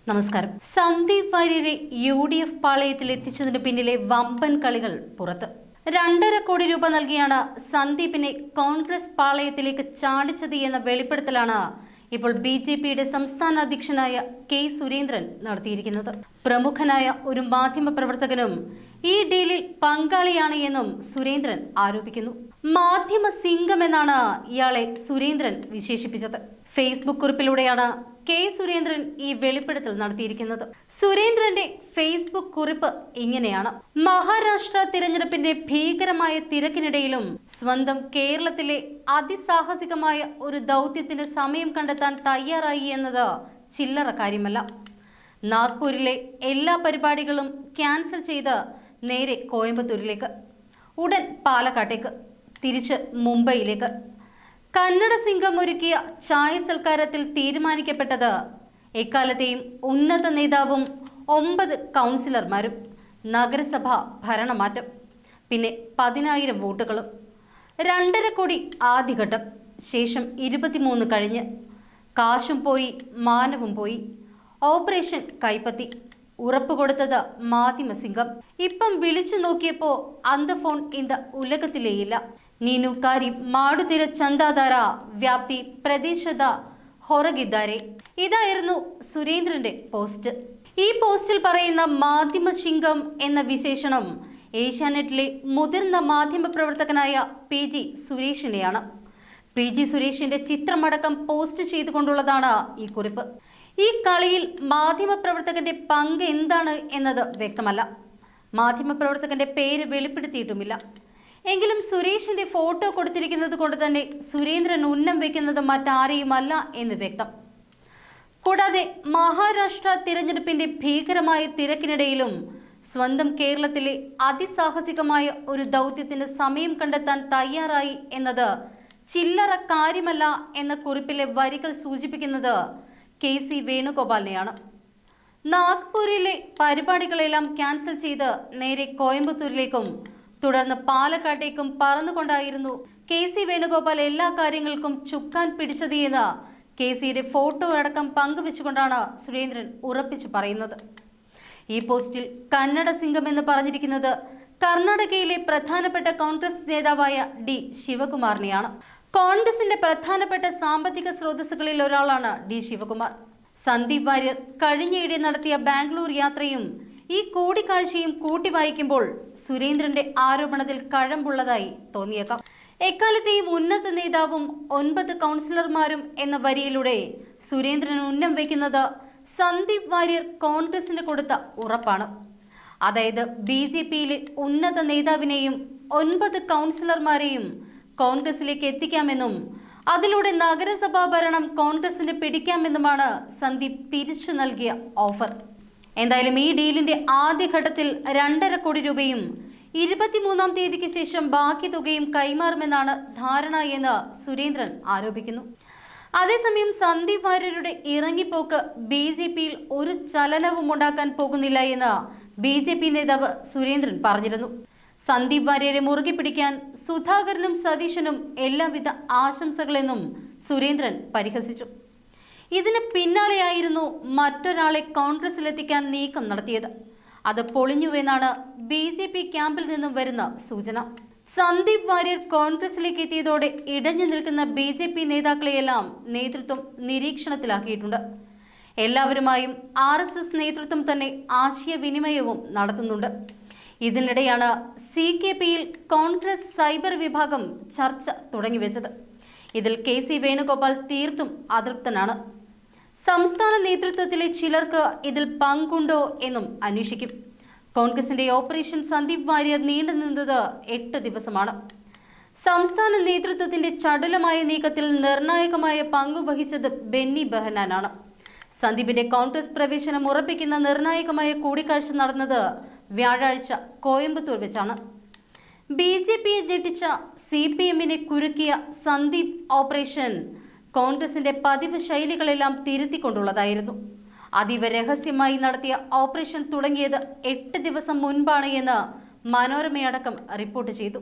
നമസ്കാരം. സന്ദീപ് വാര്യരെ UDF പാളയത്തിൽ എത്തിച്ചതിന് പിന്നിലെ വമ്പൻ കളികൾ പുറത്ത്. 2.5 കോടി രൂപ നൽകിയാണ് സന്ദീപിനെ കോൺഗ്രസ് പാളയത്തിലേക്ക് ചാടിച്ചത് എന്ന വെളിപ്പെടുത്തലാണ് ഇപ്പോൾ BJPയുടെ സംസ്ഥാന അധ്യക്ഷനായ K. സുരേന്ദ്രൻ നടത്തിയിരിക്കുന്നത്. പ്രമുഖനായ ഒരു മാധ്യമ പ്രവർത്തകനും ഈ ഡീലിൽ പങ്കാളിയാണ് എന്നും സുരേന്ദ്രൻ ആരോപിക്കുന്നു. മാധ്യമ സിംഗം എന്നാണ് ഇയാളെ സുരേന്ദ്രൻ വിശേഷിപ്പിച്ചത്. Facebook കുറിപ്പിലൂടെയാണ് K. സുരേന്ദ്രൻ ഈ വെളിപ്പെടുത്തൽ നടത്തിയിരിക്കുന്നത്. സുരേന്ദ്രന്റെ ഫേസ്ബുക്ക് കുറിപ്പ് ഇങ്ങനെയാണ്: മഹാരാഷ്ട്ര തിരഞ്ഞെടുപ്പിന്റെ ഭീകരമായ തിരക്കിനിടയിലും സ്വന്തം കേരളത്തിലെ അതിസാഹസികമായ ഒരു ദൗത്യത്തിന് സമയം കണ്ടെത്താൻ തയ്യാറായി എന്നത് ചില്ലറ കാര്യമല്ല. നാഗ്പൂരിലെ എല്ലാ പരിപാടികളും ക്യാൻസൽ ചെയ്ത് നേരെ കോയമ്പത്തൂരിലേക്ക്, ഉടൻ പാലക്കാട്ടേക്ക്, തിരിച്ച് മുംബൈയിലേക്ക്. കന്നഡ സിംഗം ഒരുക്കിയ ചായ സൽക്കാരത്തിൽ തീരുമാനിക്കപ്പെട്ടത് എക്കാലത്തെയും ഉന്നത നേതാവും 9 കൗൺസിലർമാരും, നഗരസഭ ഭരണമാറ്റം, പിന്നെ 10,000 വോട്ടുകളും. 2.5 കോടി ആദ്യഘട്ടം, ശേഷം 23 കഴിഞ്ഞ്. കാശും പോയി, മാനവും പോയി. ഓപ്പറേഷൻ കൈപ്പത്തി. ഉറപ്പ് കൊടുത്തത് മാധ്യമ സിംഗം. ഇപ്പം വിളിച്ചു നോക്കിയപ്പോ അന്ത ഫോൺ ഇന്ത ഉലകത്തിലേയില്ല. ನೀನು ಕಾರಿ ಮಾಡುತ್ತಿರ ಚಂದಾದಾರ വ്യാപ്തി പ്രദേശത ಹೊರಗಿದ್ದಾರೆ. ഇതായിരുന്നു സുരേന്ദ്രന്റെ പോസ്റ്റ്. ഈ പോസ്റ്റിൽ പറയുന്ന മാധ്യമ ശിംഗം എന്ന വിശേഷണം ഏഷ്യാനെറ്റിലെ മുതിർന്ന മാധ്യമ പ്രവർത്തകനായ PG സുരേഷിനെയാണ്. PG സുരേഷിന്റെ ചിത്രമടക്കം പോസ്റ്റ് ചെയ്തുകൊണ്ടുള്ളതാണ് ഈ കുറിപ്പ്. ഈ കളിയിൽ മാധ്യമ പ്രവർത്തകന്റെ പങ്ക് എന്താണ് എന്നത് വ്യക്തമല്ല. മാധ്യമ പ്രവർത്തകന്റെ പേര് വെളിപ്പെടുത്തിയിട്ടുമില്ല. എങ്കിലും സുരേഷിന്റെ ഫോട്ടോ കൊടുത്തിരിക്കുന്നത് കൊണ്ട് തന്നെ സുരേന്ദ്രൻ ഉന്നം വയ്ക്കുന്നത് മറ്റാരെയുമല്ല എന്ന് വ്യക്തം. കൂടാതെ മഹാരാഷ്ട്ര തിരഞ്ഞെടുപ്പിന്റെ ഭീകരമായ തിരക്കിനിടയിലും സ്വന്തം കേരളത്തിലെ അതിസാഹസികമായ ഒരു ദൗത്യത്തിന് സമയം കണ്ടെത്താൻ തയ്യാറായി എന്നത് ചില്ലറ കാര്യമല്ല എന്ന കുറിപ്പിലെ വരികൾ സൂചിപ്പിക്കുന്നത് KC വേണുഗോപാലിനെയാണ്. നാഗ്പൂരിലെ പരിപാടികളെല്ലാം ക്യാൻസൽ ചെയ്ത് നേരെ കോയമ്പത്തൂരിലേക്കും തുടർന്ന് പാലക്കാട്ടേക്കും പറന്നുകൊണ്ടായിരുന്നു KC വേണുഗോപാൽ എല്ലാ കാര്യങ്ങൾക്കും ചുക്കാൻ പിടിച്ചത് എന്ന് KCയുടെ ഫോട്ടോ അടക്കം പങ്കുവെച്ചുകൊണ്ടാണ് സുരേന്ദ്രൻ ഉറപ്പിച്ചു പറയുന്നത്. ഈ പോസ്റ്റിൽ കന്നഡ സിംഗം എന്ന് പറഞ്ഞിരിക്കുന്നത് കർണാടകയിലെ പ്രധാനപ്പെട്ട കോൺഗ്രസ് നേതാവായ D. ശിവകുമാറിനെയാണ്. കോൺഗ്രസിന്റെ പ്രധാനപ്പെട്ട സാമ്പത്തിക സ്രോതസ്സുകളിൽ ഒരാളാണ് D. ശിവകുമാർ. സന്ദീപ് വാര്യർ കഴിഞ്ഞയിടെ നടത്തിയ ബാംഗ്ലൂർ യാത്രയും ഈ കൂടിക്കാഴ്ചയും കൂട്ടി വായിക്കുമ്പോൾ സുരേന്ദ്രന്റെ ആരോപണത്തിൽ കഴമ്പുള്ളതായി തോന്നിയേക്കാം. എക്കാലത്തെയും ഉന്നത നേതാവും 9 കൗൺസിലർമാരും എന്ന വരിയിലൂടെ സുരേന്ദ്രൻ ഉന്നം വയ്ക്കുന്നത് സന്ദീപ് വാര്യർ കോൺഗ്രസിന് കൊടുത്ത ഉറപ്പാണ്. അതായത് BJPയിലെ ഉന്നത നേതാവിനെയും 9 കൗൺസിലർമാരെയും കോൺഗ്രസിലേക്ക് എത്തിക്കാമെന്നും അതിലൂടെ നഗരസഭാ ഭരണം കോൺഗ്രസിന് പിടിക്കാമെന്നുമാണ് സന്ദീപ് തിരിച്ചു നൽകിയ ഓഫർ. എന്തായാലും ഈ ഡീലിന്റെ ആദ്യഘട്ടത്തിൽ 2.5 കോടി രൂപയും 23-ാം തീയതിക്ക് ശേഷം ബാക്കി തുകയും കൈമാറുമെന്നാണ് ധാരണ എന്ന് സുരേന്ദ്രൻ ആരോപിക്കുന്നു. അതേസമയം സന്ദീപ് വാര്യരുടെ ഇറങ്ങിപ്പോക്ക് BJPയിൽ ഒരു ചലനവും ഉണ്ടാക്കാൻ പോകുന്നില്ല എന്ന് BJP നേതാവ് സുരേന്ദ്രൻ പറഞ്ഞിരുന്നു. സന്ദീപ് വാര്യരെ മുറുകെ പിടിക്കാൻ സുധാകരനും സതീശനും എല്ലാവിധ ആശംസകളെന്നും സുരേന്ദ്രൻ പരിഹസിച്ചു. ഇതിന് പിന്നാലെയായിരുന്നു മറ്റൊരാളെ കോൺഗ്രസിലെത്തിക്കാൻ നീക്കം നടത്തിയത്. അത് പൊളിഞ്ഞുവെന്നാണ് BJP ക്യാമ്പിൽ നിന്നും വരുന്ന സൂചന. സന്ദീപ് വാര്യർ കോൺഗ്രസിലേക്ക് എത്തിയതോടെ ഇടഞ്ഞു നിൽക്കുന്ന BJP നേതാക്കളെയെല്ലാം നേതൃത്വം നിരീക്ഷണത്തിലാക്കിയിട്ടുണ്ട്. എല്ലാവരുമായും RSS നേതൃത്വം തന്നെ ആശയവിനിമയവും നടത്തുന്നുണ്ട്. ഇതിനിടെയാണ് CKPയിൽ കോൺഗ്രസ് സൈബർ വിഭാഗം ചർച്ച തുടങ്ങിവെച്ചത്. ഇതിൽ KC വേണുഗോപാൽ തീർത്തും അതൃപ്തനാണ്. സംസ്ഥാന നേതൃത്വത്തിലെ ചിലർക്ക് ഇതിൽ പങ്കുണ്ടോ എന്നും അന്വേഷിക്കും. കോൺഗ്രസിന്റെ ഓപ്പറേഷൻ സന്ദീപ് വാര്യർ നീണ്ടുനിന്നത് 8 ദിവസമാണ്. സംസ്ഥാന നേതൃത്വത്തിന്റെ ചടുലമായ നീക്കത്തിൽ നിർണായകമായ പങ്കു വഹിച്ചത് ബെന്നി ബെഹനാനാണ്. സന്ദീപിന്റെ കോൺഗ്രസ് പ്രവേശനം ഉറപ്പിക്കുന്ന നിർണായകമായ കൂടിക്കാഴ്ച നടന്നത് വ്യാഴാഴ്ച കോയമ്പത്തൂർ വെച്ചാണ്. BJPയെ ഞെട്ടിച്ച CPMനെ കുരുക്കിയ സന്ദീപ് ഓപ്പറേഷൻ കോൺഗ്രസിന്റെ പതിവ് ശൈലികളെല്ലാം തിരുത്തിക്കൊണ്ടുള്ളതായിരുന്നു. അതീവ രഹസ്യമായി നടത്തിയ ഓപ്പറേഷൻ തുടങ്ങിയത് 8 ദിവസം മുൻപാണ് എന്ന് മനോരമയടക്കം റിപ്പോർട്ട് ചെയ്തു.